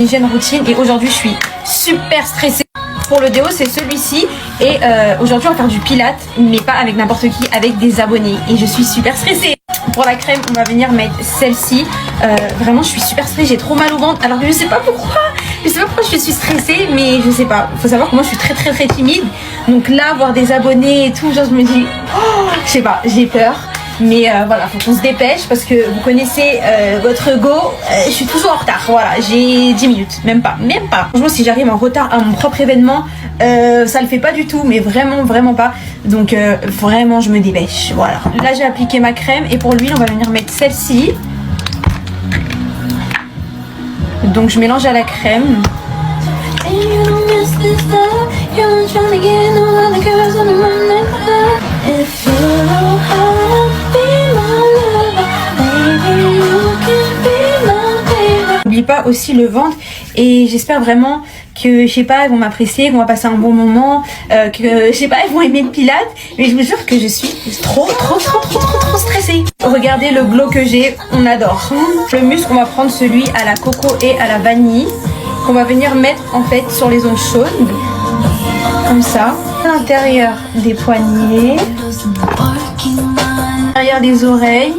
Hygiène routine et aujourd'hui je suis super stressée. Pour le déo c'est celui-ci et aujourd'hui on va faire du pilates mais pas avec n'importe qui, avec des abonnés et je suis super stressée. Pour la crème on va venir mettre celle-ci. Vraiment je suis super stressée, j'ai trop mal au ventre alors que je sais pas pourquoi. Je sais pas pourquoi je suis stressée mais je sais pas. Faut savoir que moi je suis très timide. Donc là voir des abonnés et tout, genre je me dis oh, je sais pas, j'ai peur. Mais voilà, faut qu'on se dépêche parce que vous connaissez votre go, je suis toujours en retard, voilà, j'ai 10 minutes, même pas. Franchement, si j'arrive en retard à mon propre événement, ça le fait pas du tout, mais vraiment pas. Donc vraiment, je me dépêche, voilà. Là, j'ai appliqué ma crème et pour l'huile, on va venir mettre celle-ci. Donc je mélange à la crème. N'oublie pas aussi le ventre et j'espère vraiment que je sais pas, ils vont m'apprécier, qu'on va passer un bon moment, que je sais pas, ils vont aimer le pilates, mais je vous jure que je suis trop stressée. Regardez le glow que j'ai, on adore. Le muscle, on va prendre celui à la coco et à la vanille qu'on va venir mettre en fait sur les ongles chaudes, comme ça, à l'intérieur des poignets, à l'intérieur des oreilles.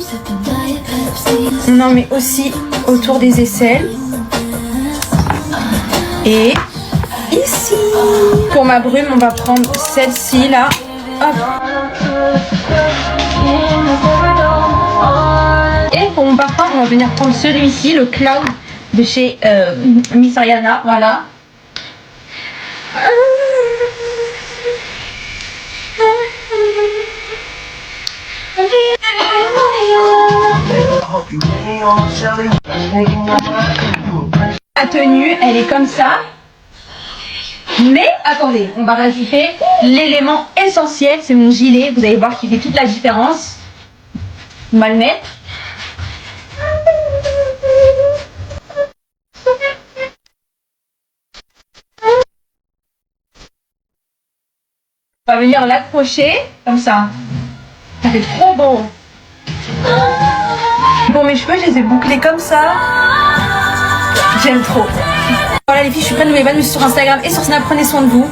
On en met aussi autour des aisselles et ici. Pour ma brume, on va prendre celle-ci là. Hop. Et pour mon parfum, on va venir prendre celui-ci, le Cloud de chez Miss Ariana. Voilà. La tenue, elle est comme ça. Mais attendez, on va rajouter l'élément essentiel, c'est mon gilet. Vous allez voir qu'il fait toute la différence. On va le mettre. On va venir l'accrocher comme ça. Ça fait trop beau. Pour mes cheveux, je les ai bouclés comme ça. J'aime trop. Voilà les filles, je suis prête de mes vannes, je suis sur Instagram et sur Snap, prenez soin de vous.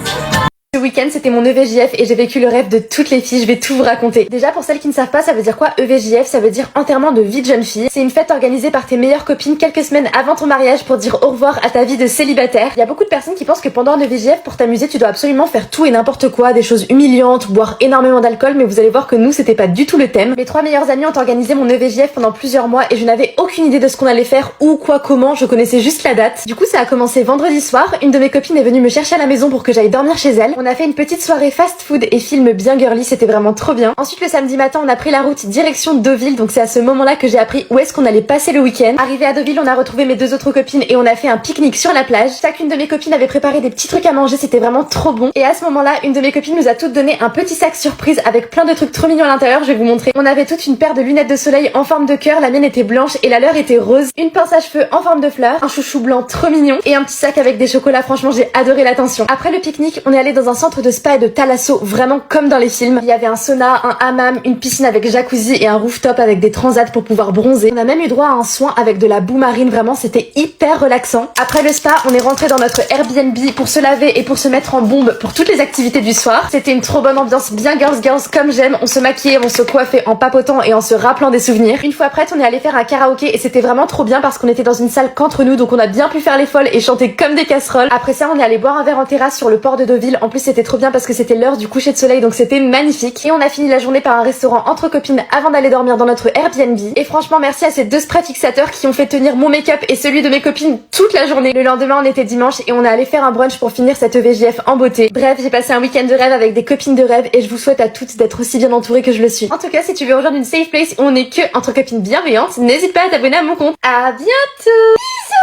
Ce week-end, c'était mon EVJF et j'ai vécu le rêve de toutes les filles, je vais tout vous raconter. Déjà, pour celles qui ne savent pas, ça veut dire quoi EVJF? Ça veut dire enterrement de vie de jeune fille. C'est une fête organisée par tes meilleures copines quelques semaines avant ton mariage pour dire au revoir à ta vie de célibataire. Il y a beaucoup de personnes qui pensent que pendant un EVJF, pour t'amuser, tu dois absolument faire tout et n'importe quoi, des choses humiliantes, boire énormément d'alcool, mais vous allez voir que nous, c'était pas du tout le thème. Mes 3 meilleures amies ont organisé mon EVJF pendant plusieurs mois et je n'avais aucune idée de ce qu'on allait faire, où, quoi, comment, je connaissais juste la date. Du coup, ça a commencé vendredi soir, une de mes copines est venue me chercher à la maison pour que j'aille dormir chez elle. On a fait une petite soirée fast food et film bien girly, c'était vraiment trop bien. Ensuite le samedi matin on a pris la route direction Deauville, donc c'est à ce moment là que j'ai appris où est-ce qu'on allait passer le week-end. Arrivé à Deauville on a retrouvé mes 2 autres copines et on a fait un pique-nique sur la plage. Chacune de mes copines avait préparé des petits trucs à manger, c'était vraiment trop bon. Et à ce moment là une de mes copines nous a toutes donné un petit sac surprise avec plein de trucs trop mignons à l'intérieur, je vais vous montrer. On avait toute une paire de lunettes de soleil en forme de cœur, la mienne était blanche et la leur était rose, une pince à cheveux en forme de fleur, un chouchou blanc trop mignon et un petit sac avec des chocolats, franchement j'ai adoré l'attention. Après le pique-nique on est allé dans un centre de spa et de thalasso vraiment comme dans les films. Il y avait un sauna, un hammam, une piscine avec jacuzzi et un rooftop avec des transats pour pouvoir bronzer. On a même eu droit à un soin avec de la boue marine, vraiment c'était hyper relaxant. Après le spa, on est rentré dans notre Airbnb pour se laver et pour se mettre en bombe pour toutes les activités du soir. C'était une trop bonne ambiance, bien girls comme j'aime. On se maquillait, on se coiffait en papotant et en se rappelant des souvenirs. Une fois prête, on est allé faire un karaoké et c'était vraiment trop bien parce qu'on était dans une salle qu'entre nous, donc on a bien pu faire les folles et chanter comme des casseroles. Après ça, on est allé boire un verre en terrasse sur le port de Deauville. En plus, c'était trop bien parce que c'était l'heure du coucher de soleil, donc c'était magnifique. Et on a fini la journée par un restaurant entre copines avant d'aller dormir dans notre Airbnb. Et franchement merci à ces 2 sprays fixateurs qui ont fait tenir mon make-up et celui de mes copines toute la journée. Le lendemain on était dimanche et on est allé faire un brunch pour finir cette EVJF en beauté. Bref, j'ai passé un week-end de rêve avec des copines de rêve et je vous souhaite à toutes d'être aussi bien entourées que je le suis. En tout cas, si tu veux rejoindre une safe place où on est que entre copines bienveillantes, n'hésite pas à t'abonner à mon compte. À bientôt. Bisous.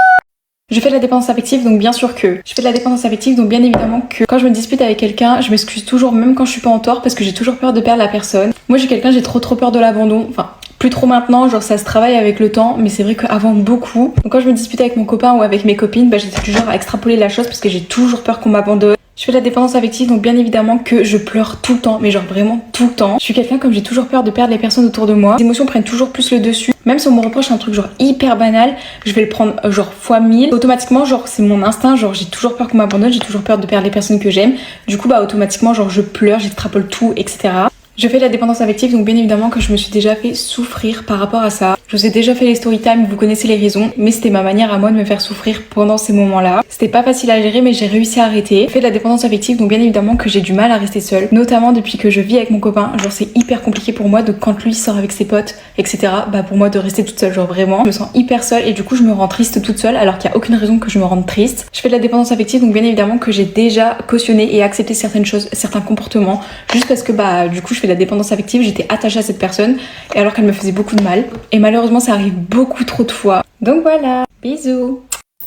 Je fais de la dépendance affective, donc bien sûr que je fais de la dépendance affective, donc bien évidemment que quand je me dispute avec quelqu'un, je m'excuse toujours même quand je suis pas en tort parce que j'ai toujours peur de perdre la personne. Moi j'ai quelqu'un, j'ai trop peur de l'abandon, enfin plus trop maintenant, genre ça se travaille avec le temps, mais c'est vrai qu'avant beaucoup. Donc quand je me dispute avec mon copain ou avec mes copines, j'essaie toujours à extrapoler la chose parce que j'ai toujours peur qu'on m'abandonne. Je fais de la dépendance affective, donc bien évidemment que je pleure tout le temps, mais genre vraiment tout le temps. Je suis quelqu'un comme j'ai toujours peur de perdre les personnes autour de moi. Les émotions prennent toujours plus le dessus. Même si on me reproche un truc genre hyper banal, je vais le prendre genre fois 1000. Automatiquement, genre c'est mon instinct, genre j'ai toujours peur qu'on m'abandonne, j'ai toujours peur de perdre les personnes que j'aime. Du coup, bah automatiquement, genre je pleure, j'extrapole tout, etc. Je fais de la dépendance affective, donc bien évidemment que je me suis déjà fait souffrir par rapport à ça. Je vous ai déjà fait les story time, vous connaissez les raisons, mais c'était ma manière à moi de me faire souffrir pendant ces moments-là. C'était pas facile à gérer, mais j'ai réussi à arrêter. Je fais de la dépendance affective, donc bien évidemment que j'ai du mal à rester seule, notamment depuis que je vis avec mon copain. Genre c'est hyper compliqué pour moi, donc quand lui sort avec ses potes, etc., bah pour moi de rester toute seule, genre vraiment. Je me sens hyper seule et du coup je me rends triste toute seule, alors qu'il y a aucune raison que je me rende triste. Je fais de la dépendance affective, donc bien évidemment que j'ai déjà cautionné et accepté certaines choses, certains comportements, juste parce que bah du coup je fais de la dépendance affective, j'étais attachée à cette personne et alors qu'elle me faisait beaucoup de mal. Et malheureusement ça arrive beaucoup trop de fois. Donc voilà, bisous.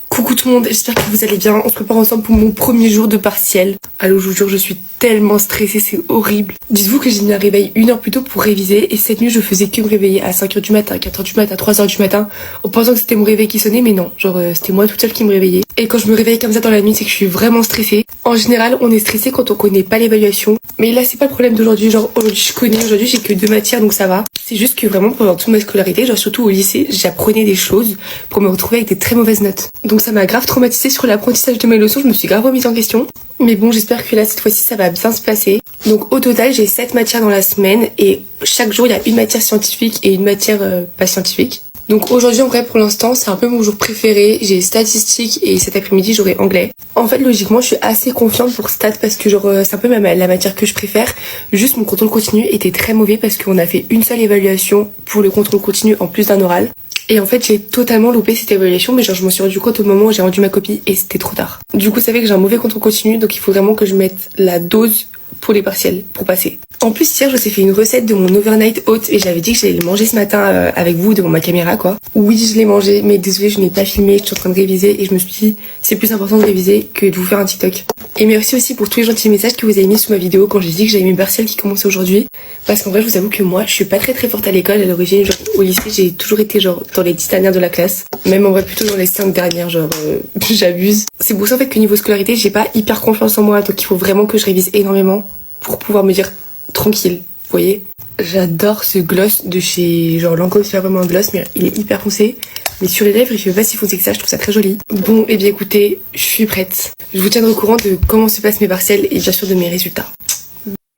Coucou tout le monde, j'espère que vous allez bien. On se prépare ensemble pour mon premier jour de partiel. Allô, je vous jure, je suis tellement stressée, c'est horrible. Dites-vous que j'ai mis un réveil 1 heure plus tôt pour réviser et cette nuit je faisais que me réveiller à 5h du matin, à 4h du matin, à 3h du matin en pensant que c'était mon réveil qui sonnait, mais non, genre c'était moi toute seule qui me réveillait. Et quand je me réveille comme ça dans la nuit, c'est que je suis vraiment stressée. En général, on est stressé quand on connaît pas l'évaluation, mais là c'est pas le problème d'aujourd'hui, genre aujourd'hui je connais, aujourd'hui j'ai que 2 matières donc ça va. C'est juste que vraiment pendant toute ma scolarité, genre surtout au lycée, j'apprenais des choses pour me retrouver avec des très mauvaises notes. Donc ça m'a grave traumatisée sur l'apprentissage de mes leçons, je me suis grave remise en question. Mais bon, j'espère que là cette fois-ci ça va bien se passer. Donc au total, j'ai 7 matières dans la semaine et chaque jour il y a une matière scientifique et une matière pas scientifique. Donc aujourd'hui en vrai pour l'instant c'est un peu mon jour préféré, j'ai statistiques et cet après-midi j'aurai anglais. En fait logiquement je suis assez confiante pour stats parce que genre c'est un peu la matière que je préfère. Juste mon contrôle continu était très mauvais parce qu'on a fait une seule évaluation pour le contrôle continu en plus d'un oral. Et en fait j'ai totalement loupé cette évaluation, mais genre je m'en suis rendu compte au moment où j'ai rendu ma copie et c'était trop tard. Du coup ça fait que j'ai un mauvais contrôle continu, donc il faut vraiment que je mette la dose pour les partiels, pour passer. En plus hier je vous ai fait une recette de mon overnight oat et j'avais dit que j'allais le manger ce matin avec vous devant ma caméra quoi. Oui je l'ai mangé, mais désolée je n'ai pas filmé, je suis en train de réviser et je me suis dit c'est plus important de réviser que de vous faire un TikTok. Et merci aussi pour tous les gentils messages que vous avez mis sous ma vidéo quand j'ai dit que j'avais mes partiels qui commençaient aujourd'hui. Parce qu'en vrai je vous avoue que moi je suis pas très forte à l'école à l'origine, genre au lycée j'ai toujours été genre dans les 10 dernières de la classe. Même en vrai plutôt dans les 5 dernières, genre j'abuse. C'est pour ça en fait que niveau scolarité j'ai pas hyper confiance en moi, donc il faut vraiment que je révise énormément pour pouvoir me dire tranquille, vous voyez. J'adore ce gloss de chez genre Lancôme, c'est pas vraiment un gloss mais il est hyper foncé. Mais sur les lèvres il fait pas si foncé que ça, je trouve ça très joli. Bon et bien écoutez, je suis prête. Je vous tiendrai au courant de comment se passent mes partiels et bien sûr de mes résultats.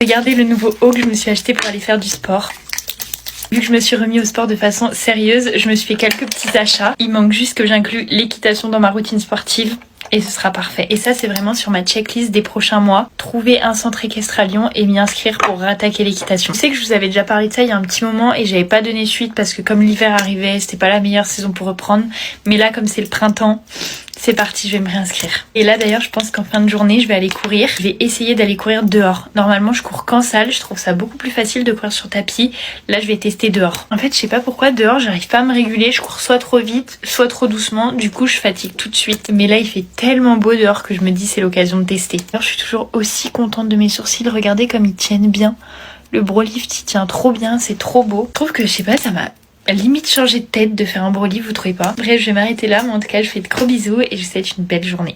Regardez le nouveau haut que je me suis acheté pour aller faire du sport. Vu que je me suis remis au sport de façon sérieuse, je me suis fait quelques petits achats. Il manque juste que j'inclue l'équitation dans ma routine sportive. Et ce sera parfait. Et ça, c'est vraiment sur ma checklist des prochains mois. Trouver un centre équestre à Lyon et m'y inscrire pour rattaquer l'équitation. Je sais que je vous avais déjà parlé de ça il y a un petit moment et j'avais pas donné suite parce que comme l'hiver arrivait, c'était pas la meilleure saison pour reprendre. Mais là, comme c'est le printemps, c'est parti, je vais me réinscrire. Et là d'ailleurs, je pense qu'en fin de journée, je vais aller courir. Je vais essayer d'aller courir dehors. Normalement, je cours qu'en salle. Je trouve ça beaucoup plus facile de courir sur tapis. Là, je vais tester dehors. En fait, je sais pas pourquoi dehors, j'arrive pas à me réguler. Je cours soit trop vite, soit trop doucement. Du coup, je fatigue tout de suite. Mais là, il fait tellement beau dehors que je me dis c'est l'occasion de tester. Alors, je suis toujours aussi contente de mes sourcils. Regardez comme ils tiennent bien. Le Brow Lift, il tient trop bien. C'est trop beau. Je trouve que, je sais pas, ça m'a limite changer de tête de faire un brow lift, vous trouvez pas? Bref, je vais m'arrêter là, mais en tout cas, je vous fais de gros bisous et je vous souhaite une belle journée.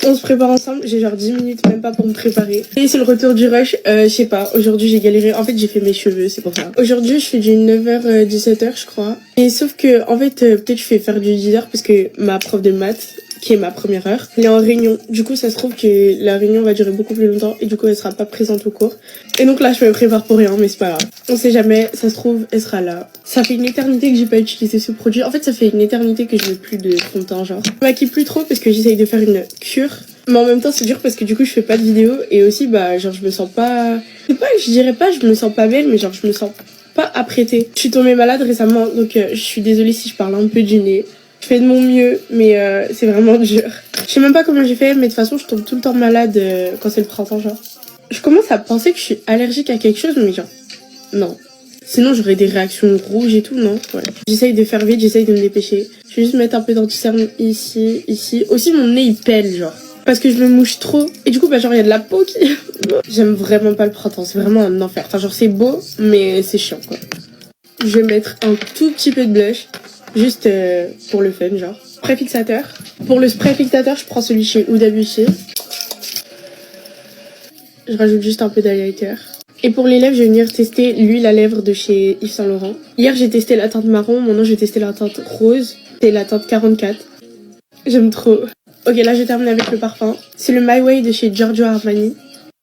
On se prépare ensemble, j'ai genre 10 minutes même pas pour me préparer. Et c'est le retour du rush, je sais pas, aujourd'hui j'ai galéré, en fait j'ai fait mes cheveux, c'est pour ça. Aujourd'hui je fais du 9h 17h je crois. Et sauf que en fait peut-être je fais faire du 10h parce que ma prof de maths, qui est ma première heure, elle est en réunion. Du coup ça se trouve que la réunion va durer beaucoup plus longtemps et du coup elle sera pas présente au cours. Et donc là je me prépare pour rien, mais c'est pas grave. On sait jamais, ça se trouve elle sera là. Ça fait une éternité que j'ai pas utilisé ce produit. En fait ça fait une éternité que je mets plus de fond de teint genre. Je maquille plus trop parce que j'essaye de faire une cure. Mais en même temps c'est dur parce que du coup je fais pas de vidéo et aussi bah genre je me sens pas... Je dirais pas je me sens pas belle mais genre je me sens pas apprêtée. Je suis tombée malade récemment donc je suis désolée si je parle un peu du nez. Je fais de mon mieux mais c'est vraiment dur. Je sais même pas comment j'ai fait mais de toute façon je tombe tout le temps malade quand c'est le printemps genre. Je commence à penser que je suis allergique à quelque chose mais genre non. Sinon j'aurais des réactions rouges et tout, non? Ouais. J'essaye de faire vite, j'essaye de me dépêcher. Je vais juste mettre un peu d'anti-cerne ici, ici. Aussi mon nez il pèle genre. Parce que je me mouche trop. Et du coup bah genre il y a de la peau qui... J'aime vraiment pas le printemps, c'est vraiment un enfer. Enfin genre c'est beau mais c'est chiant quoi. Je vais mettre un tout petit peu de blush. Juste pour le fun genre. Spray fixateur. Pour le spray fixateur je prends celui chez Huda Beauty. Je rajoute juste un peu d'highlighter. Et pour les lèvres, je vais venir tester l'huile à lèvres de chez Yves Saint Laurent. Hier, j'ai testé la teinte marron. Maintenant, je vais tester la teinte rose. C'est la teinte 44. J'aime trop. Ok, là, je termine avec le parfum. C'est le My Way de chez Giorgio Armani.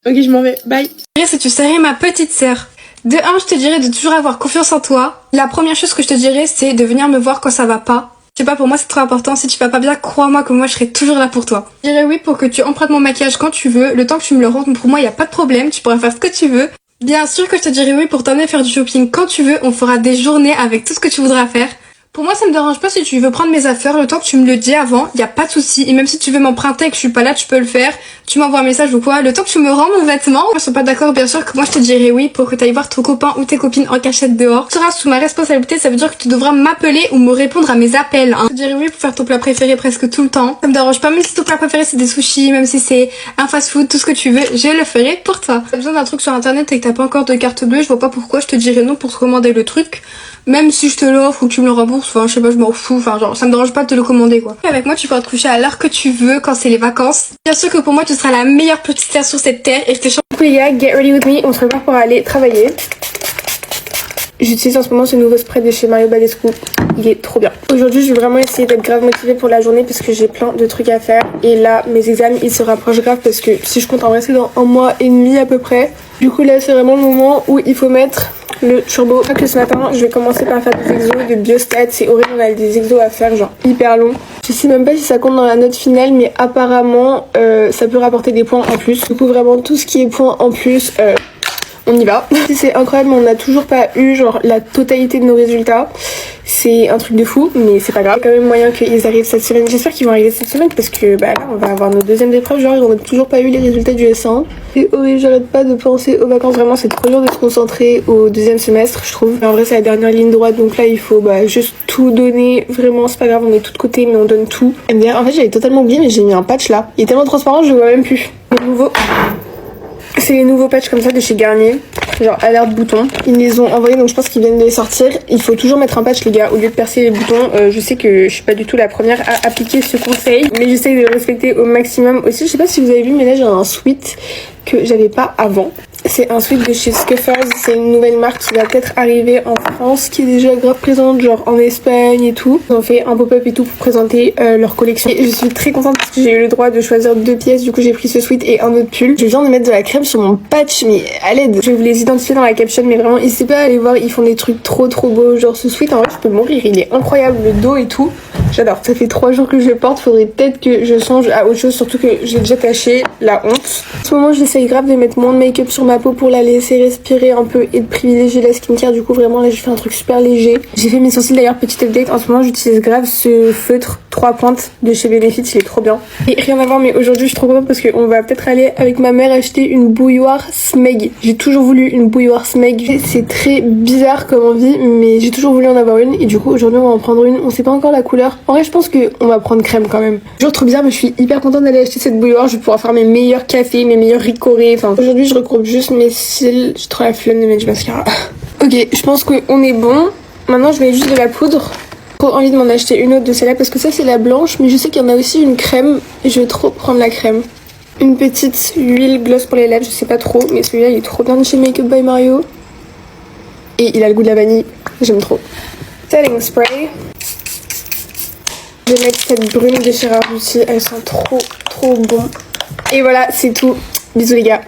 Ok, je m'en vais. Bye. Si tu serais ma petite sœur, de 1, je te dirais de toujours avoir confiance en toi. La première chose que je te dirais, c'est de venir me voir quand ça va pas. Je sais pas, pour moi c'est trop important. Si tu vas pas bien, crois-moi que moi je serai toujours là pour toi. Je dirais oui pour que tu empruntes mon maquillage quand tu veux. Le temps que tu me le rendes, pour moi y a pas de problème. Tu pourras faire ce que tu veux. Bien sûr que je te dirais oui pour t'emmener faire du shopping quand tu veux. On fera des journées avec tout ce que tu voudras faire. Pour moi, ça me dérange pas si tu veux prendre mes affaires, le temps que tu me le dis avant, y a pas de souci. Et même si tu veux m'emprunter et que je suis pas là, tu peux le faire. Tu m'envoies un message ou quoi. Le temps que tu me rends mon vêtement, je suis pas d'accord, bien sûr que moi je te dirais oui pour que tu ailles voir ton copain ou tes copines en cachette dehors. Tu seras sous ma responsabilité, ça veut dire que tu devras m'appeler ou me répondre à mes appels. Hein. Je te dirais oui pour faire ton plat préféré presque tout le temps. Ça me dérange pas, même si ton plat préféré c'est des sushis, même si c'est un fast-food, tout ce que tu veux, je le ferai pour toi. Si t'as besoin d'un truc sur internet et que t'as pas encore de carte bleue, je vois pas pourquoi je te dirais non pour te commander le truc. Même si je te l'offre ou que tu me le rembourses, enfin je sais pas, je m'en fous, enfin genre ça me dérange pas de te le commander quoi. Avec moi tu pourras te coucher à l'heure que tu veux quand c'est les vacances. Bien sûr que pour moi tu seras la meilleure petite sœur sur cette terre et je te chante. Du coup les gars, get ready with me, on se prépare pour aller travailler. J'utilise en ce moment ce nouveau spray de chez Mario Badescu, il est trop bien. Aujourd'hui je vais vraiment essayer d'être grave motivée pour la journée parce que j'ai plein de trucs à faire. Et là mes examens ils se rapprochent grave parce que si je compte en rester dans 1 mois et demi à peu près. Du coup là c'est vraiment le moment où il faut mettre le turbo. Je crois que ce matin je vais commencer par faire des exos de biostat. C'est horrible, on a des exos à faire genre hyper longs. Je sais même pas si ça compte dans la note finale mais apparemment ça peut rapporter des points en plus. Du coup vraiment tout ce qui est points en plus on y va. C'est incroyable mais on n'a toujours pas eu genre la totalité de nos résultats. C'est un truc de fou mais c'est pas grave. Il y a quand même moyen qu'ils arrivent cette semaine. J'espère qu'ils vont arriver cette semaine parce que bah là on va avoir nos deuxièmes épreuves. Genre on n'a toujours pas eu les résultats du S1. C'est horrible, j'arrête pas de penser aux vacances. Vraiment c'est trop dur de se concentrer au deuxième semestre je trouve. Mais en vrai c'est la dernière ligne droite donc là il faut bah juste tout donner. Vraiment c'est pas grave, on est tout de côté mais on donne tout. MDR en fait j'avais totalement oublié mais j'ai mis un patch là. Il est tellement transparent je le vois même plus. Le nouveau... C'est les nouveaux patchs comme ça de chez Garnier, genre alerte bouton. Ils les ont envoyés donc je pense qu'ils viennent de les sortir. Il faut toujours mettre un patch les gars au lieu de percer les boutons. Je sais que je suis pas du tout la première à appliquer ce conseil mais j'essaie de le respecter au maximum. Aussi je sais pas si vous avez vu mais là j'ai un sweat que j'avais pas avant. C'est un sweat de chez Scuffers, c'est une nouvelle marque qui va peut-être arriver en France, qui est déjà grave présente genre en Espagne et tout. Ils ont fait un pop-up et tout pour présenter leur collection. Et je suis très contente parce que j'ai eu le droit de choisir 2 pièces, du coup j'ai pris ce sweat et un autre pull. Je viens de mettre de la crème sur mon patch, mais à l'aide. Je vais vous les identifier dans la caption, mais vraiment n'hésitez pas à aller voir, ils font des trucs trop beaux. Genre ce sweat en vrai je peux mourir, il est incroyable, le dos et tout. J'adore. Ça fait 3 jours que je le porte, faudrait peut-être que je songe à autre chose, surtout que j'ai déjà taché, la honte. En ce moment j'essaye grave de mettre moins de make-up sur ma peau pour la laisser respirer un peu et de privilégier la skincare. Du coup vraiment là je fais un truc super léger. J'ai fait mes sourcils d'ailleurs, petit update, en ce moment j'utilise grave ce feutre 3 pointes de chez Benefit, il est trop bien. Et rien à voir mais aujourd'hui je suis trop contente parce qu'on va peut-être aller avec ma mère acheter une bouilloire Smeg. J'ai toujours voulu une bouilloire Smeg. C'est très bizarre comme envie mais j'ai toujours voulu en avoir une et du coup aujourd'hui on va en prendre une. On sait pas encore la couleur. En vrai je pense qu'on va prendre crème quand même. Toujours trop bizarre mais je suis hyper contente d'aller acheter cette bouilloire. Je vais pouvoir faire mes meilleurs cafés, mes meilleurs ricorés. Enfin aujourd'hui je regroupe juste mes cils. J'ai trop la flemme de mettre du mascara. Ok je pense qu'on est bon. Maintenant je vais juste de la poudre. J'ai trop envie de m'en acheter une autre de celle-là parce que ça c'est la blanche mais je sais qu'il y en a aussi une crème et je vais trop prendre la crème. Une petite huile gloss pour les lèvres, je sais pas trop mais celui-là il est trop bien de chez Make Up by Mario. Et il a le goût de la vanille, j'aime trop. Setting spray. Je vais mettre cette brune de chez Rare Beauty, elle sent trop bon. Et voilà, c'est tout. Bisous les gars.